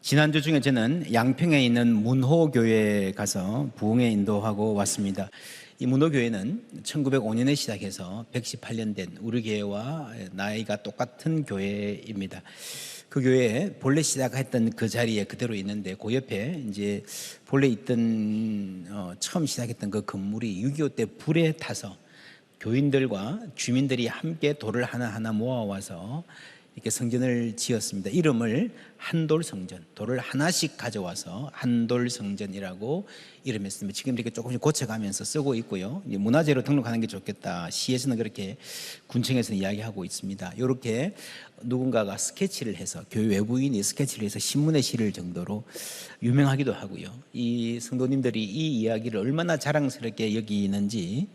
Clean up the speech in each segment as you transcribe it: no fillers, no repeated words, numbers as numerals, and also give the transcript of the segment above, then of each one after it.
지난주 중에 저는 양평에 있는 문호교회에 가서 부흥회 인도하고 왔습니다. 이 문호교회는 1905년에 시작해서 118년 된 우리 교회와 나이가 똑같은 교회입니다. 그 교회에 본래 시작했던 그 자리에 그대로 있는데 그 옆에 이제 본래 있던 처음 시작했던 그 건물이 6.25 때 불에 타서 교인들과 주민들이 함께 돌을 하나하나 모아와서 이렇게 성전을 지었습니다. 이름을 한돌성전, 돌을 하나씩 가져와서 한돌성전이라고 이름했습니다. 지금 이렇게 조금씩 고쳐가면서 쓰고 있고요. 문화재로 등록하는 게 좋겠다. 시에서는 그렇게 군청에서는 이야기하고 있습니다. 이렇게 누군가가 스케치를 해서 교회 외부인이 스케치를 해서 신문에 실을 정도로 유명하기도 하고요. 이 성도님들이 이 이야기를 얼마나 자랑스럽게 여기는지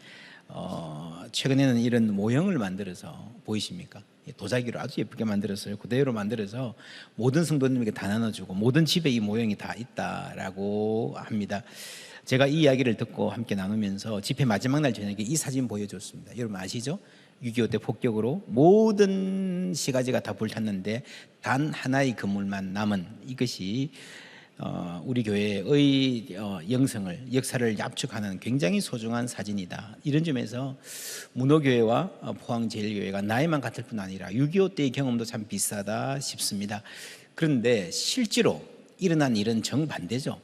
최근에는 이런 모형을 만들어서 보이십니까? 도자기로 아주 예쁘게 만들었어요. 그대로 만들어서 모든 성도님에게 다 나눠주고 모든 집에 이 모형이 다 있다라고 합니다. 제가 이 이야기를 듣고 함께 나누면서 집회 마지막 날 저녁에 이 사진 보여줬습니다. 여러분 아시죠? 6.25 때 폭격으로 모든 시가지가 다 불탔는데 단 하나의 건물만 남은 이것이 우리 교회의 영성을, 역사를 압축하는 굉장히 소중한 사진이다. 이런 점에서 문호교회와 포항제일교회가 나이만 같을 뿐 아니라 6.25 때의 경험도 참 비슷하다 싶습니다. 그런데 실제로 일어난 일은 정반대죠.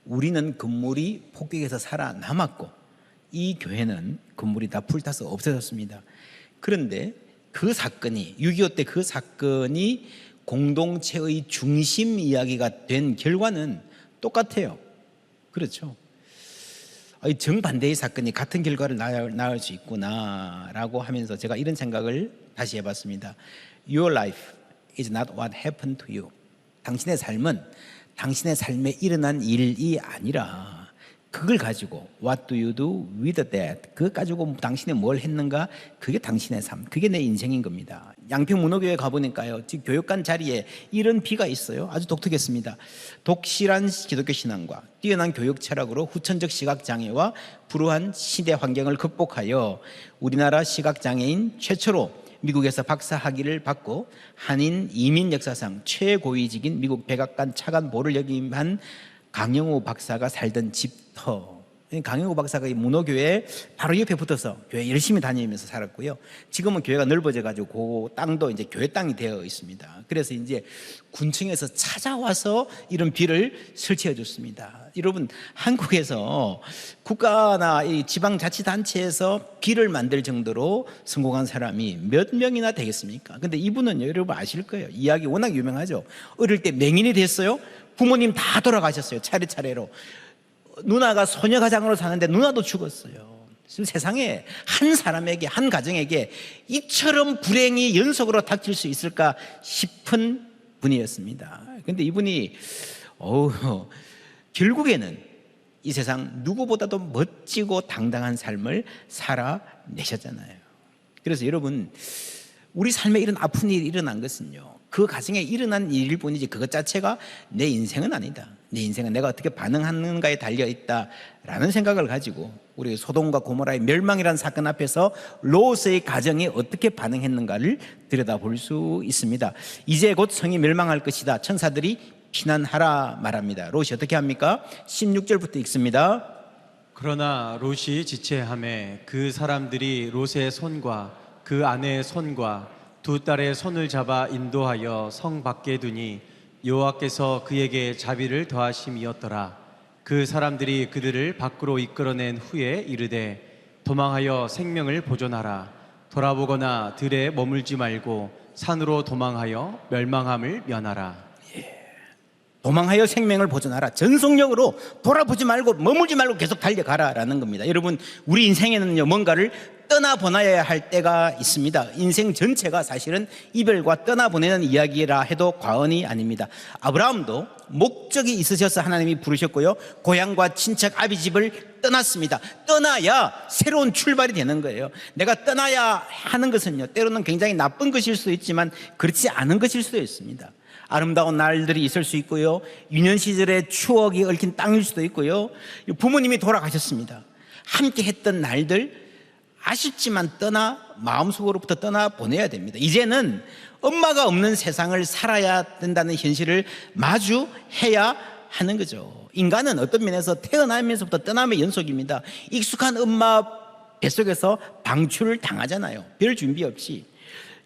우리는 건물이 폭격에서 살아남았고 이 교회는 건물이 다 불타서 없어졌습니다. 그런데 그 사건이 6.25 때 그 사건이 공동체의 중심 이야기가 된 결과는 똑같아요. 그렇죠. 정반대의 사건이 같은 결과를 낳을 수 있구나라고 하면서 제가 이런 생각을 다시 해봤습니다. Your life is not what happened to you. 당신의 삶은 당신의 삶에 일어난 일이 아니라 그걸 가지고 What do you do with that? 그거 가지고 당신이 뭘 했는가? 그게 당신의 삶, 그게 내 인생인 겁니다. 양평 문호교회 가보니까요, 지금 교육관 자리에 이런 비가 있어요. 아주 독특했습니다. 독실한 기독교 신앙과 뛰어난 교육 철학으로 후천적 시각장애와 불우한 시대 환경을 극복하여 우리나라 시각장애인 최초로 미국에서 박사 학위를 받고 한인 이민 역사상 최고위직인 미국 백악관 차관보를 역임한 강영우 박사가 살던 집터. 강영우 박사가 이 문호교회 바로 옆에 붙어서 교회 열심히 다니면서 살았고요. 지금은 교회가 넓어져 가지고 그 땅도 이제 교회 땅이 되어 있습니다. 그래서 이제 군청에서 찾아와서 이런 비를 설치해 줬습니다. 여러분, 한국에서 국가나 이 지방자치단체에서 비를 만들 정도로 성공한 사람이 몇 명이나 되겠습니까? 근데 이분은 여러분 아실 거예요. 이야기 워낙 유명하죠. 어릴 때 맹인이 됐어요. 부모님 다 돌아가셨어요. 차례차례로. 누나가 소녀가장으로 사는데 누나도 죽었어요. 세상에 한 사람에게, 한 가정에게 이처럼 불행이 연속으로 닥칠 수 있을까 싶은 분이었습니다. 그런데 이분이 결국에는 이 세상 누구보다도 멋지고 당당한 삶을 살아내셨잖아요. 그래서 여러분, 우리 삶에 이런 아픈 일이 일어난 것은요, 그 가정에 일어난 일일 뿐이지 그것 자체가 내 인생은 아니다. 내 인생은 내가 어떻게 반응하는가에 달려있다라는 생각을 가지고 우리 소돔과 고모라의 멸망이라는 사건 앞에서 롯의 가정이 어떻게 반응했는가를 들여다볼 수 있습니다. 이제 곧 성이 멸망할 것이다. 천사들이 피난하라 말합니다. 롯이 어떻게 합니까? 16절부터 읽습니다. 그러나 롯이 지체하매 그 사람들이 롯의 손과 그 아내의 손과 두 딸의 손을 잡아 인도하여 성 밖에 두니 여호와께서 그에게 자비를 더하심이었더라. 그 사람들이 그들을 밖으로 이끌어낸 후에 이르되 도망하여 생명을 보존하라. 돌아보거나 들에 머물지 말고 산으로 도망하여 멸망함을 면하라. 도망하여 생명을 보존하라. 전속력으로 돌아보지 말고 머물지 말고 계속 달려가라라는 겁니다. 여러분, 우리 인생에는요, 뭔가를 떠나보내야 할 때가 있습니다. 인생 전체가 사실은 이별과 떠나보내는 이야기라 해도 과언이 아닙니다. 아브라함도 목적이 있으셔서 하나님이 부르셨고요, 고향과 친척 아비집을 떠났습니다. 떠나야 새로운 출발이 되는 거예요. 내가 떠나야 하는 것은요, 때로는 굉장히 나쁜 것일 수도 있지만 그렇지 않은 것일 수도 있습니다. 아름다운 날들이 있을 수 있고요, 유년 시절의 추억이 얽힌 땅일 수도 있고요, 부모님이 돌아가셨습니다. 함께 했던 날들 아쉽지만 마음속으로부터 떠나 보내야 됩니다. 이제는 엄마가 없는 세상을 살아야 된다는 현실을 마주해야 하는 거죠. 인간은 어떤 면에서 태어나면서부터 떠남의 연속입니다. 익숙한 엄마 뱃속에서 방출을 당하잖아요. 별 준비 없이.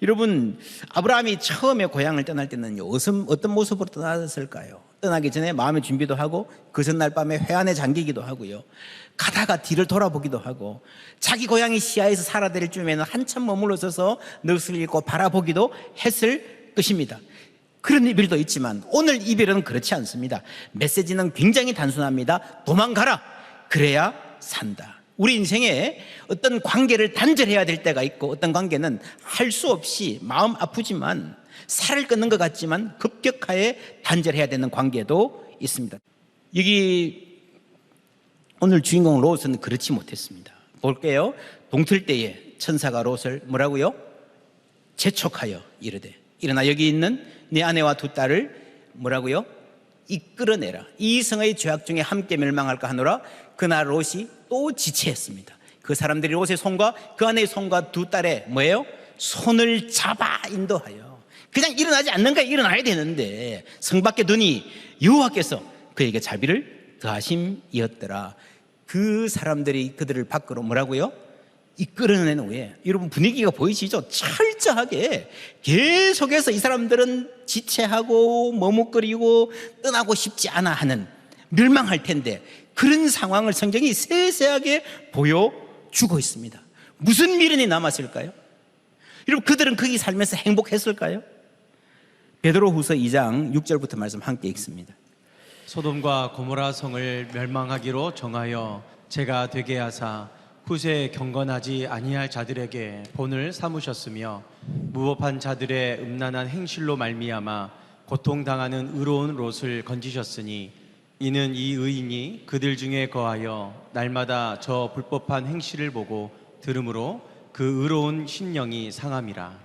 여러분, 아브라함이 처음에 고향을 떠날 때는요, 어떤 모습으로 떠났을까요? 떠나기 전에 마음의 준비도 하고 그 전날 밤에 회한에 잠기기도 하고요, 가다가 뒤를 돌아보기도 하고, 자기 고향이 시야에서 사라질 쯤에는 한참 머물러 서서 넋을 잃고 바라보기도 했을 것입니다. 그런 이별도 있지만 오늘 이별은 그렇지 않습니다. 메시지는 굉장히 단순합니다. 도망가라, 그래야 산다. 우리 인생에 어떤 관계를 단절해야 될 때가 있고, 어떤 관계는 할 수 없이 마음 아프지만 살을 끊는 것 같지만 급격하게 단절해야 되는 관계도 있습니다. 여기 오늘 주인공 롯은 그렇지 못했습니다. 볼게요. 동틀 때에 천사가 롯을 뭐라고요? 재촉하여 이르되, 일어나 여기 있는 네 아내와 두 딸을 뭐라고요? 이끌어내라. 이 성의 죄악 중에 함께 멸망할까 하노라. 그날 롯이 또 지체했습니다. 그 사람들이 롯의 손과 그 아내의 손과 두 딸의 뭐예요? 손을 잡아 인도하여, 그냥 일어나지 않는 거야. 일어나야 되는데 성 밖에 두니 여호와께서 그에게 자비를 더하심이었더라. 그 사람들이 그들을 밖으로 뭐라고요? 이끌어낸 후에, 여러분 분위기가 보이시죠? 철저하게 계속해서 이 사람들은 지체하고 머뭇거리고 떠나고 싶지 않아 하는, 멸망할 텐데 그런 상황을 성경이 세세하게 보여주고 있습니다. 무슨 미련이 남았을까요? 여러분, 그들은 거기 살면서 행복했을까요? 베드로후서 2장 6절부터 말씀 함께 읽습니다. 소돔과 고모라 성을 멸망하기로 정하여 제가 되게 하사 후세에 경건하지 아니할 자들에게 본을 삼으셨으며, 무법한 자들의 음란한 행실로 말미암아 고통당하는 의로운 롯을 건지셨으니, 이는 이 의인이 그들 중에 거하여 날마다 저 불법한 행실을 보고 들으므로 그 의로운 심령이 상함이라.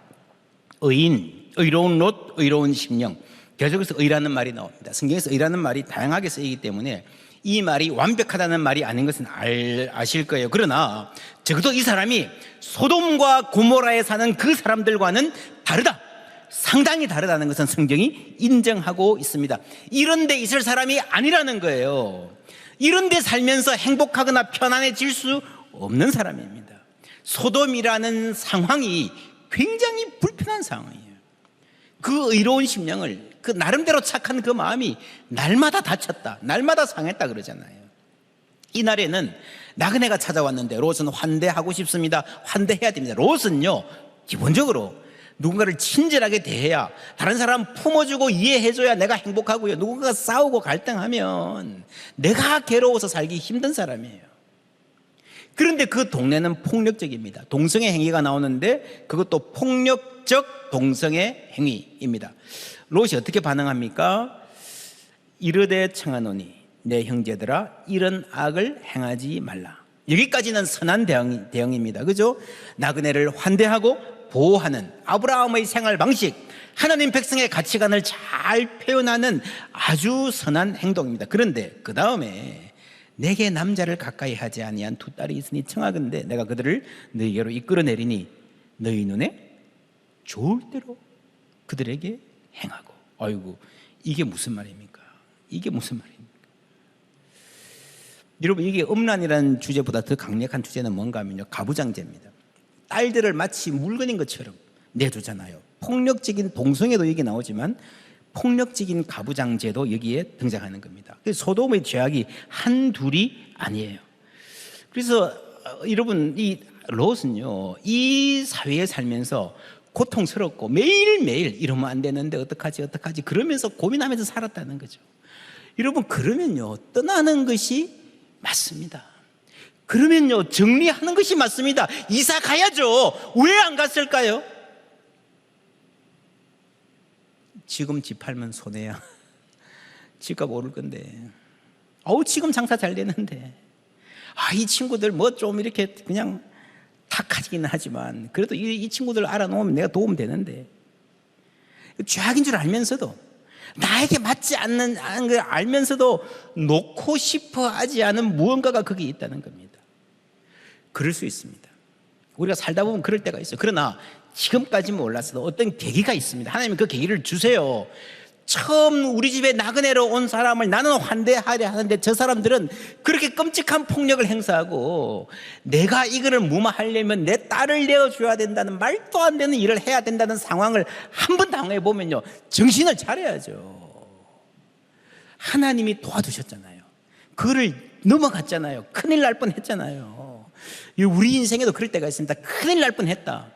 의인, 의로운 롯, 의로운 심령. 계속해서 의라는 말이 나옵니다. 성경에서 의라는 말이 다양하게 쓰이기 때문에 이 말이 완벽하다는 말이 아닌 것은 아실 거예요. 그러나 적어도 이 사람이 소돔과 고모라에 사는 그 사람들과는 다르다, 상당히 다르다는 것은 성경이 인정하고 있습니다. 이런 데 있을 사람이 아니라는 거예요. 이런 데 살면서 행복하거나 편안해질 수 없는 사람입니다. 소돔이라는 상황이 굉장히 불편한 상황이에요. 그 의로운 심령을, 그 나름대로 착한 그 마음이 날마다 다쳤다, 날마다 상했다 그러잖아요. 이날에는 나그네가 찾아왔는데 롯은 환대하고 싶습니다. 환대해야 됩니다. 롯은요, 기본적으로 누군가를 친절하게 대해야, 다른 사람 품어주고 이해해줘야 내가 행복하고요, 누군가가 싸우고 갈등하면 내가 괴로워서 살기 힘든 사람이에요. 그런데 그 동네는 폭력적입니다. 동성애 행위가 나오는데 그것도 폭력적 동성애 행위입니다. 롯이 어떻게 반응합니까? 이르되 청하노니 내 형제들아, 이런 악을 행하지 말라. 여기까지는 선한 대응입니다. 그죠? 나그네를 환대하고 보호하는 아브라함의 생활 방식, 하나님 백성의 가치관을 잘 표현하는 아주 선한 행동입니다. 그런데 그 다음에 내게 남자를 가까이 하지 아니한 두 딸이 있으니 청하건대 내가 그들을 너희에게로 이끌어내리니 너희 눈에 좋을 대로 그들에게 행하고. 아이고, 이게 무슨 말입니까? 이게 무슨 말입니까? 여러분, 이게 음란이라는 주제보다 더 강력한 주제는 뭔가 하면요, 가부장제입니다. 딸들을 마치 물건인 것처럼 내두잖아요. 폭력적인 동성애도 여기 나오지만 폭력적인 가부장제도 여기에 등장하는 겁니다. 그래서 소돔의 죄악이 한둘이 아니에요. 그래서 여러분, 이 롯은요, 이 사회에 살면서 고통스럽고 매일매일 이러면 안 되는데 어떡하지 그러면서 고민하면서 살았다는 거죠. 여러분, 그러면요 떠나는 것이 맞습니다. 그러면요 정리하는 것이 맞습니다. 이사 가야죠. 왜 안 갔을까요? 지금 집 팔면 손해야. 집값 오를 건데. 지금 장사 잘 되는데. 이 친구들 뭐 좀 이렇게 그냥 탁하지는 하지만 그래도 이 친구들 알아놓으면 내가 도움 되는데. 죄악인 줄 알면서도, 나에게 맞지 않는 걸 알면서도 놓고 싶어 하지 않은 무언가가 거기 있다는 겁니다. 그럴 수 있습니다. 우리가 살다 보면 그럴 때가 있어요. 그러나 지금까지 몰랐어도 어떤 계기가 있습니다. 하나님 그 계기를 주세요. 처음 우리 집에 나그네로 온 사람을 나는 환대하려 하는데 저 사람들은 그렇게 끔찍한 폭력을 행사하고 내가 이거를 무마하려면 내 딸을 내어줘야 된다는 말도 안 되는 일을 해야 된다는 상황을 한번 당해보면요, 정신을 차려야죠. 하나님이 도와주셨잖아요. 그거를 넘어갔잖아요. 큰일 날 뻔했잖아요. 우리 인생에도 그럴 때가 있습니다. 큰일 날 뻔했다.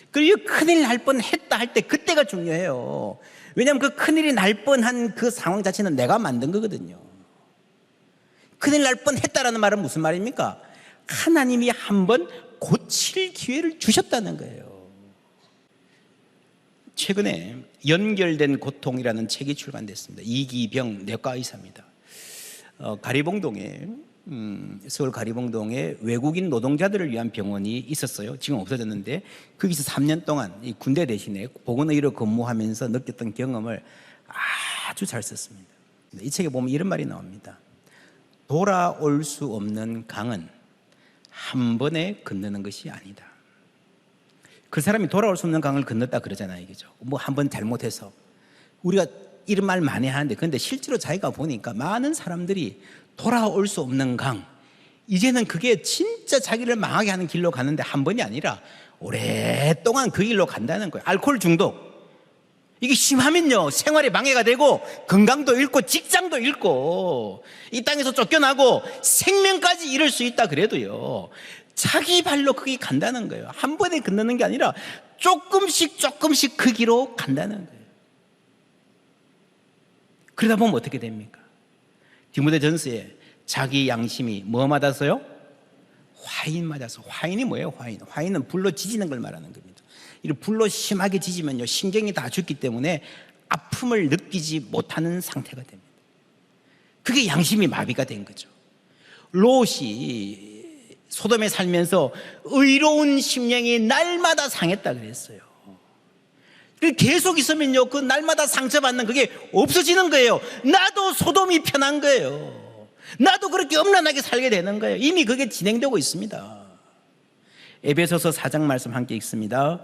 그리고 큰일 날 뻔했다 할 때 그때가 중요해요. 왜냐하면 그 큰일이 날 뻔한 그 상황 자체는 내가 만든 거거든요. 큰일 날 뻔했다라는 말은 무슨 말입니까? 하나님이 한번 고칠 기회를 주셨다는 거예요. 최근에 연결된 고통이라는 책이 출간됐습니다. 이기병 내과의사입니다. 가리봉동에 서울 가리봉동에 외국인 노동자들을 위한 병원이 있었어요. 지금 없어졌는데 거기서 3년 동안 이 군대 대신에 보건의로 근무하면서 느꼈던 경험을 아주 잘 썼습니다. 이 책에 보면 이런 말이 나옵니다. 돌아올 수 없는 강은 한 번에 건너는 것이 아니다. 그 사람이 돌아올 수 없는 강을 건넜다 그러잖아요. 그죠? 뭐 한 번 잘못해서. 우리가 이런 말 많이 하는데 근데 실제로 자기가 보니까 많은 사람들이 돌아올 수 없는 강, 이제는 그게 진짜 자기를 망하게 하는 길로 가는데 한 번이 아니라 오랫동안 그 길로 간다는 거예요. 알코올 중독, 이게 심하면요 생활에 방해가 되고 건강도 잃고 직장도 잃고 이 땅에서 쫓겨나고 생명까지 잃을 수 있다 그래도요 자기 발로 거기 간다는 거예요. 한 번에 건너는 게 아니라 조금씩 그 길로 간다는 거예요. 그러다 보면 어떻게 됩니까? 디모데전서에 자기 양심이 뭐 맞았어요? 화인 맞아서. 화인이 뭐예요? 화인은 불로 지지는 걸 말하는 겁니다. 이 불로 심하게 지지면요 신경이 다 죽기 때문에 아픔을 느끼지 못하는 상태가 됩니다. 그게 양심이 마비가 된 거죠. 롯이 소돔에 살면서 의로운 심령이 날마다 상했다 그랬어요. 계속 있으면요 그 날마다 상처받는 그게 없어지는 거예요. 나도 소돔이 편한 거예요. 나도 그렇게 엄란하게 살게 되는 거예요. 이미 그게 진행되고 있습니다. 에베소서 4장 말씀 함께 읽습니다.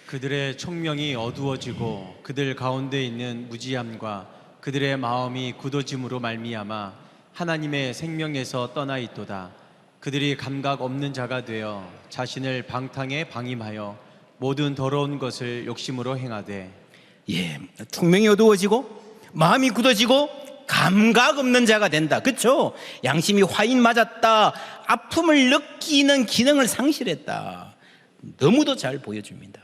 그들의 총명이 어두워지고 그들 가운데 있는 무지함과 그들의 마음이 굳어짐으로 말미암아 하나님의 생명에서 떠나 있도다. 그들이 감각 없는 자가 되어 자신을 방탕에 방임하여 모든 더러운 것을 욕심으로 행하되. 예, 총명이 어두워지고 마음이 굳어지고 감각 없는 자가 된다. 그렇죠? 양심이 화인 맞았다. 아픔을 느끼는 기능을 상실했다. 너무도 잘 보여줍니다.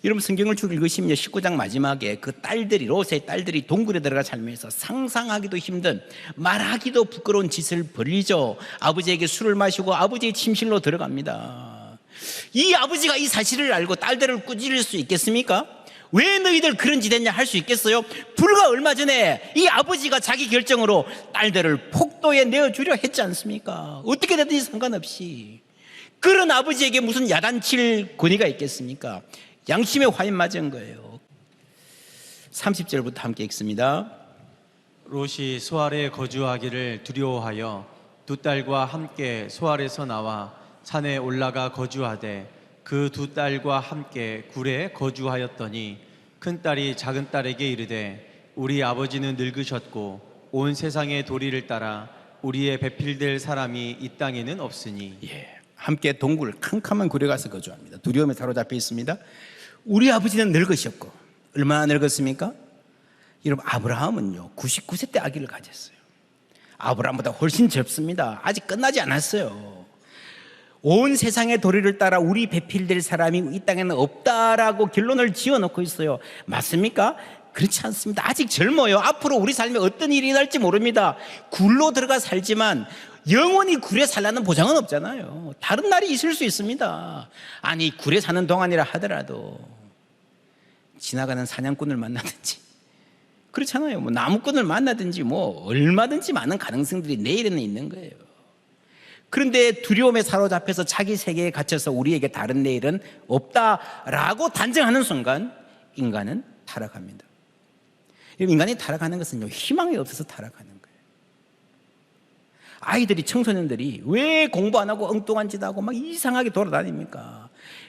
여러분 성경을 쭉 읽으시면 19장 마지막에 그 딸들이 롯의 딸들이 동굴에 들어가 살면서 상상하기도 힘든 말하기도 부끄러운 짓을 벌이죠. 아버지에게 술을 마시고 아버지의 침실로 들어갑니다. 이 아버지가 이 사실을 알고 딸들을 꾸짖을 수 있겠습니까? 왜 너희들 그런 짓 했냐 할 수 있겠어요? 불과 얼마 전에 이 아버지가 자기 결정으로 딸들을 폭도에 내어주려 했지 않습니까? 어떻게 되든지 상관없이. 그런 아버지에게 무슨 야단칠 권위가 있겠습니까? 양심의 화인 맞은 거예요. 30절부터 함께 읽습니다. 롯이 소알에 거주하기를 두려워하여 두 딸과 함께 소알에서 나와 산에 올라가 거주하되 그 두 딸과 함께 굴에 거주하였더니 큰 딸이 작은 딸에게 이르되 우리 아버지는 늙으셨고 온 세상의 도리를 따라 우리의 배필될 사람이 이 땅에는 없으니. 함께 동굴 캄캄한 굴에 가서 거주합니다. 두려움에 사로잡혀 있습니다. 우리 아버지는 늙으셨고 얼마나 늙었습니까? 여러분 아브라함은요 99세 때 아기를 가졌어요. 아브라함보다 훨씬 젊습니다. 아직 끝나지 않았어요. 온 세상의 도리를 따라 우리 배필될 사람이 이 땅에는 없다라고 결론을 지어놓고 있어요. 맞습니까? 그렇지 않습니다. 아직 젊어요. 앞으로 우리 삶에 어떤 일이 날지 모릅니다. 굴로 들어가 살지만 영원히 굴에 살라는 보장은 없잖아요. 다른 날이 있을 수 있습니다. 아니 굴에 사는 동안이라 하더라도 지나가는 사냥꾼을 만나든지 그렇잖아요. 뭐 나무꾼을 만나든지 뭐 얼마든지 많은 가능성들이 내일에는 있는 거예요. 그런데 두려움에 사로잡혀서 자기 세계에 갇혀서 우리에게 다른 내일은 없다라고 단정하는 순간 인간은 타락합니다. 인간이 타락하는 것은요 희망이 없어서 타락하는 거예요. 아이들이 청소년들이 왜 공부 안 하고 엉뚱한 짓 하고 막 이상하게 돌아다닙니까?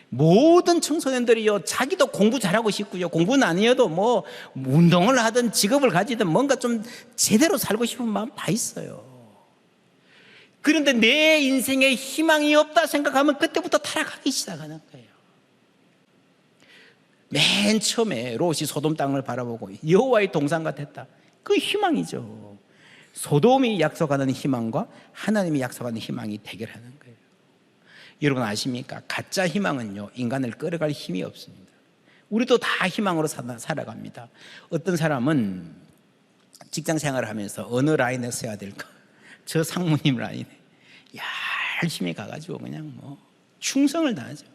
모든 청소년들이요, 자기도 공부 잘하고 싶고요, 공부는 아니어도 뭐 운동을 하든 직업을 가지든 뭔가 좀 제대로 살고 싶은 마음 다 있어요. 그런데 내 인생에 희망이 없다 생각하면 그때부터 타락하기 시작하는 거예요. 맨 처음에 롯이 소돔 땅을 바라보고 여호와의 동산 같았다. 그 희망이죠. 소돔이 약속하는 희망과 하나님이 약속하는 희망이 대결하는 거예요. 여러분 아십니까? 가짜 희망은요, 인간을 끌어갈 힘이 없습니다. 우리도 다 희망으로 살아갑니다. 어떤 사람은 직장 생활을 하면서 어느 라인에 서야 될까? 저 상무님 라인에 열심히 가가지고 그냥 뭐 충성을 다하죠.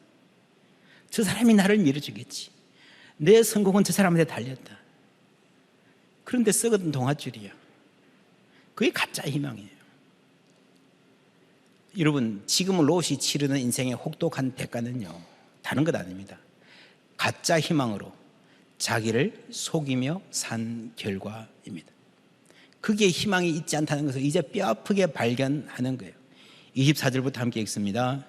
저 사람이 나를 밀어주겠지. 내 성공은 저 사람한테 달렸다. 그런데 썩어든 동아줄이야. 그게 가짜 희망이에요. 여러분, 지금은 롯이 치르는 인생의 혹독한 대가는요, 다른 것 아닙니다. 가짜 희망으로 자기를 속이며 산 결과입니다. 거기에 희망이 있지 않다는 것을 이제 뼈아프게 발견하는 거예요. 24절부터 함께 읽습니다.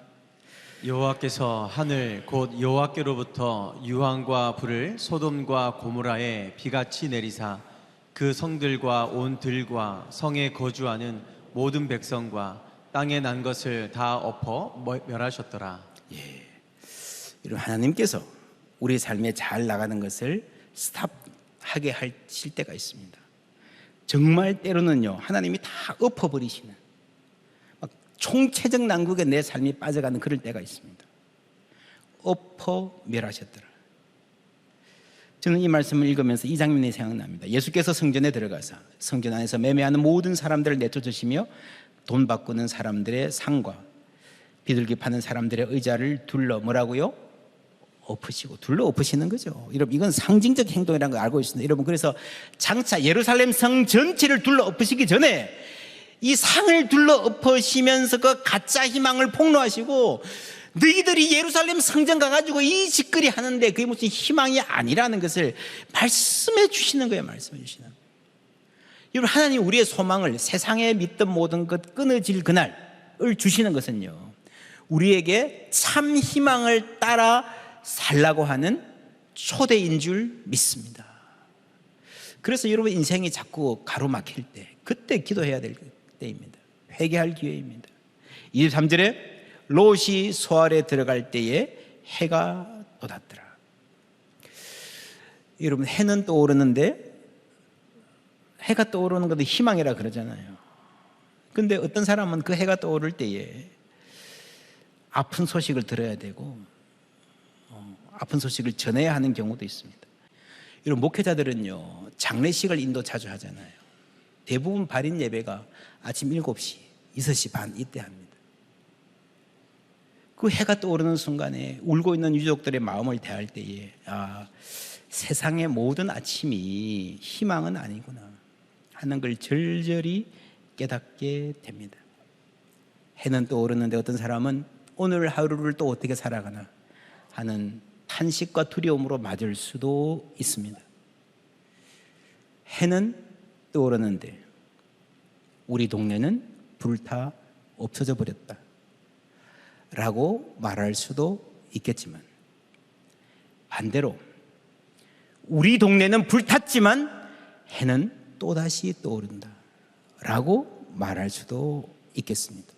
여호와께서 하늘 곧 여호와께로부터 유황과 불을 소돔과 고모라에 비같이 내리사 그 성들과 온 들과 성에 거주하는 모든 백성과 땅에 난 것을 다 엎어 멸하셨더라. 여러분, 하나님께서 우리 삶에 잘 나가는 것을 스탑하게 하실 때가 있습니다. 정말 때로는요, 하나님이 다 엎어버리시는, 막 총체적 난국에 내 삶이 빠져가는 그럴 때가 있습니다. 엎어 멸하셨더라. 저는 이 말씀을 읽으면서 이 장면이 생각납니다. 예수께서 성전에 들어가서 성전 안에서 매매하는 모든 사람들을 내쫓으시며 돈 바꾸는 사람들의 상과 비둘기 파는 사람들의 의자를 둘러 뭐라고요? 엎으시고, 둘러 엎으시는 거죠. 여러분, 이건 상징적 행동이라는 걸 알고 있습니다. 여러분, 그래서 장차 예루살렘 성 전체를 둘러 엎으시기 전에 이 상을 둘러 엎으시면서 그 가짜 희망을 폭로하시고, 너희들이 예루살렘 성전 가가지고 이 짓거리 하는데 그게 무슨 희망이 아니라는 것을 말씀해 주시는 거예요. 말씀해 주시는. 여러분, 하나님 우리의 소망을, 세상에 믿던 모든 것 끊어질 그날을 주시는 것은요, 우리에게 참 희망을 따라 살라고 하는 초대인 줄 믿습니다. 그래서 여러분 인생이 자꾸 가로막힐 때, 그때 기도해야 될 때입니다. 회개할 기회입니다. 23절에 롯이 소알에 들어갈 때에 해가 돋았더라. 여러분, 해는 떠오르는데, 해가 떠오르는 것도 희망이라 그러잖아요. 그런데 어떤 사람은 그 해가 떠오를 때에 아픈 소식을 들어야 되고 아픈 소식을 전해야 하는 경우도 있습니다. 이런 목회자들은요, 장례식을 인도 자주 하잖아요. 대부분 발인 예배가 아침 7시, 6시 반 이때 합니다. 그 해가 떠오르는 순간에 울고 있는 유족들의 마음을 대할 때에 세상의 모든 아침이 희망은 아니구나 하는 걸 절절히 깨닫게 됩니다. 해는 떠오르는데 어떤 사람은 오늘 하루를 또 어떻게 살아가나 하는 탄식과 두려움으로 맞을 수도 있습니다. 해는 떠오르는데 우리 동네는 불타 없어져 버렸다 라고 말할 수도 있겠지만, 반대로 우리 동네는 불탔지만 해는 또다시 떠오른다 라고 말할 수도 있겠습니다.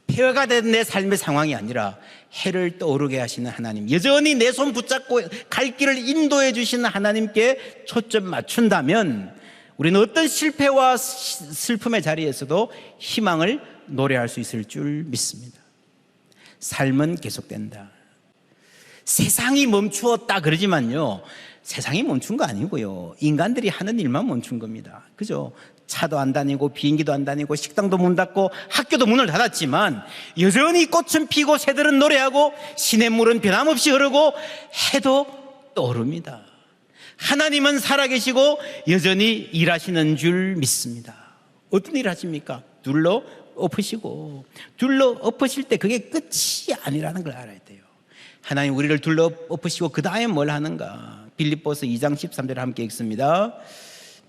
폐허가 된 내 삶의 상황이 아니라 해를 떠오르게 하시는 하나님, 여전히 내 손 붙잡고 갈 길을 인도해 주시는 하나님께 초점 맞춘다면 우리는 어떤 실패와 슬픔의 자리에서도 희망을 노래할 수 있을 줄 믿습니다. 삶은 계속된다. 세상이 멈추었다 그러지만요, 세상이 멈춘 거 아니고요, 인간들이 하는 일만 멈춘 겁니다. 그죠? 차도 안 다니고 비행기도 안 다니고 식당도 문 닫고 학교도 문을 닫았지만 여전히 꽃은 피고 새들은 노래하고 시냇물은 변함없이 흐르고 해도 떠오릅니다. 하나님은 살아계시고 여전히 일하시는 줄 믿습니다. 어떤 일 하십니까? 둘러 엎으시고, 둘러 엎으실 때 그게 끝이 아니라는 걸 알아야 돼요. 하나님 우리를 둘러 엎으시고 그 다음에 뭘 하는가? 빌립보서 2장 13절 함께 읽습니다.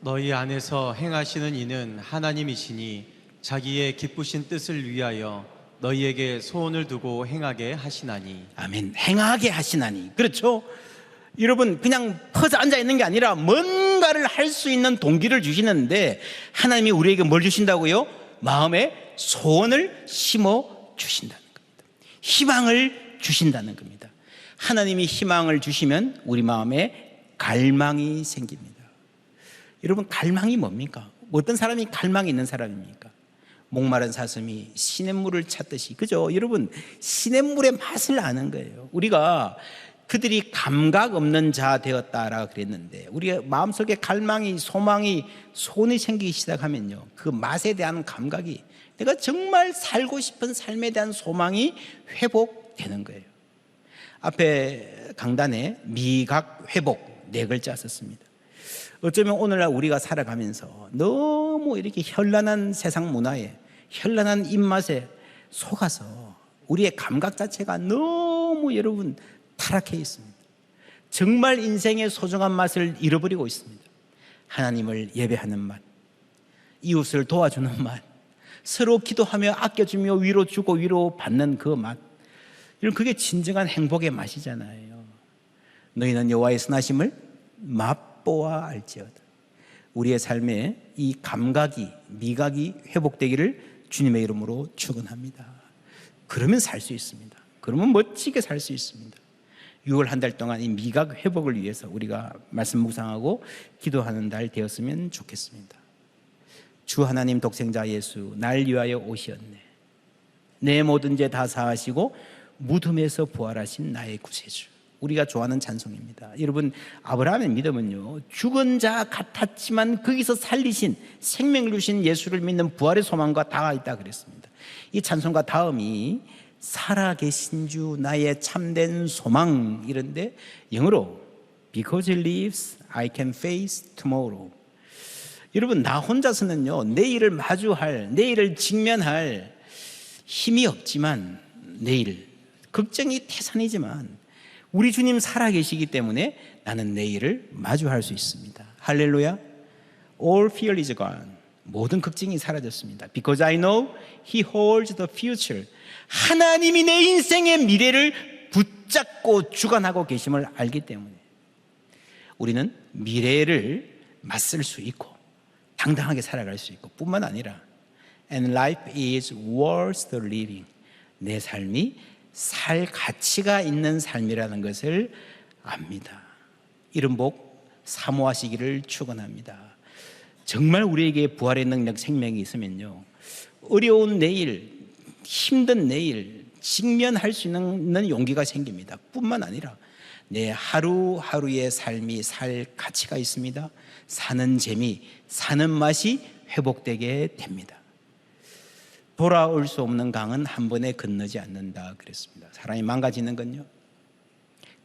너희 안에서 행하시는 이는 하나님이시니 자기의 기쁘신 뜻을 위하여 너희에게 소원을 두고 행하게 하시나니. 아멘. 행하게 하시나니. 그렇죠? 여러분, 그냥 퍼져 앉아 있는 게 아니라 뭔가를 할 수 있는 동기를 주시는데, 하나님이 우리에게 뭘 주신다고요? 마음에 소원을 심어 주신다는 겁니다. 희망을 주신다는 겁니다. 하나님이 희망을 주시면 우리 마음에 갈망이 생깁니다. 여러분, 갈망이 뭡니까? 어떤 사람이 갈망이 있는 사람입니까? 목마른 사슴이 시냇물을 찾듯이, 그죠? 여러분, 시냇물의 맛을 아는 거예요. 우리가 그들이 감각 없는 자 되었다라고 그랬는데, 우리가 마음속에 갈망이, 소망이, 소원이 생기기 시작하면요, 그 맛에 대한 감각이, 내가 정말 살고 싶은 삶에 대한 소망이 회복되는 거예요. 앞에 강단에 미각 회복 4글자 썼습니다. 어쩌면 오늘날 우리가 살아가면서 너무 이렇게 현란한 세상 문화에, 현란한 입맛에 속아서 우리의 감각 자체가 너무 여러분 타락해 있습니다. 정말 인생의 소중한 맛을 잃어버리고 있습니다. 하나님을 예배하는 맛, 이웃을 도와주는 맛, 서로 기도하며 아껴주며 위로 주고 위로 받는 그 맛, 그게 진정한 행복의 맛이잖아요. 너희는 여호와의 선하심을 맛보아 알지어다. 우리의 삶에 이 감각이, 미각이 회복되기를 주님의 이름으로 축원합니다. 그러면 살 수 있습니다. 그러면 멋지게 살 수 있습니다. 6월 한 달 동안 이 미각 회복을 위해서 우리가 말씀 묵상하고 기도하는 달 되었으면 좋겠습니다. 주 하나님 독생자 예수, 날 위하여 오시었네. 내 모든 죄 다 사하시고 무덤에서 부활하신 나의 구세주. 우리가 좋아하는 찬송입니다. 여러분, 아브라함의 믿음은요, 죽은 자 같았지만 거기서 살리신, 생명을 주신 예수를 믿는 부활의 소망과 다 있다 그랬습니다. 이 찬송가 다음이 살아계신 주 나의 참된 소망, 이런데 영어로 Because he lives, I can face tomorrow. 여러분, 나 혼자서는요, 내일을 마주할, 내일을 직면할 힘이 없지만, 내일 걱정이 태산이지만 우리 주님 살아계시기 때문에 나는 내일을 마주할 수 있습니다. 할렐루야. All fear is gone. 모든 걱정이 사라졌습니다. Because I know He holds the future. 하나님이 내 인생의 미래를 붙잡고 주관하고 계심을 알기 때문에 우리는 미래를 맞설 수 있고 당당하게 살아갈 수 있고, 뿐만 아니라 And life is worth the living. 내 삶이 살 가치가 있는 삶이라는 것을 압니다. 이런 복 사모하시기를 축원합니다. 정말 우리에게 부활의 능력, 생명이 있으면요, 어려운 내일, 힘든 내일 직면할 수 있는 용기가 생깁니다. 뿐만 아니라 내 하루하루의 삶이 살 가치가 있습니다. 사는 재미, 사는 맛이 회복되게 됩니다. 돌아올 수 없는 강은 한 번에 건너지 않는다 그랬습니다. 사람이 망가지는 건요,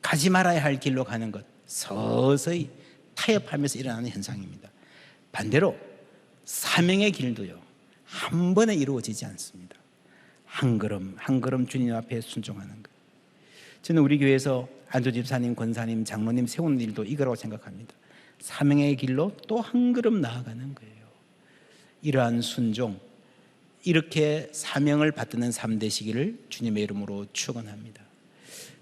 가지 말아야 할 길로 가는 것, 서서히 타협하면서 일어나는 현상입니다. 반대로 사명의 길도요, 한 번에 이루어지지 않습니다. 한 걸음 한 걸음 주님 앞에 순종하는 것. 저는 우리 교회에서 안조 집사님, 권사님, 장로님 세우는 일도 이거라고 생각합니다. 사명의 길로 또 한 걸음 나아가는 거예요. 이러한 순종, 이렇게 사명을 받드는 삶 되시기를 주님의 이름으로 축원합니다.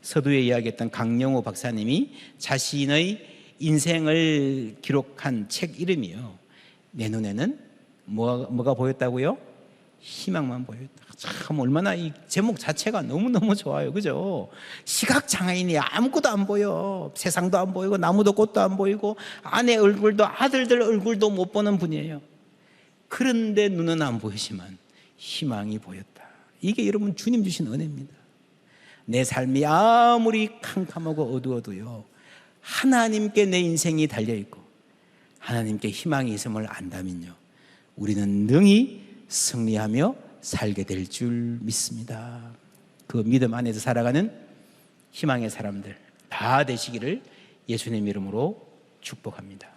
서두에 이야기했던 강영호 박사님이 자신의 인생을 기록한 책 이름이요, 내 눈에는 뭐가 보였다고요? 희망만 보였다. 참, 얼마나 이 제목 자체가 너무너무 좋아요. 그죠? 시각장애인이 아무것도 안 보여. 세상도 안 보이고 나무도 꽃도 안 보이고 아내 얼굴도, 아들들 얼굴도 못 보는 분이에요. 그런데 눈은 안 보이지만 희망이 보였다. 이게 여러분 주님 주신 은혜입니다. 내 삶이 아무리 캄캄하고 어두워도요, 하나님께 내 인생이 달려있고 하나님께 희망이 있음을 안다면요, 우리는 능히 승리하며 살게 될 줄 믿습니다. 그 믿음 안에서 살아가는 희망의 사람들 다 되시기를 예수님 이름으로 축복합니다.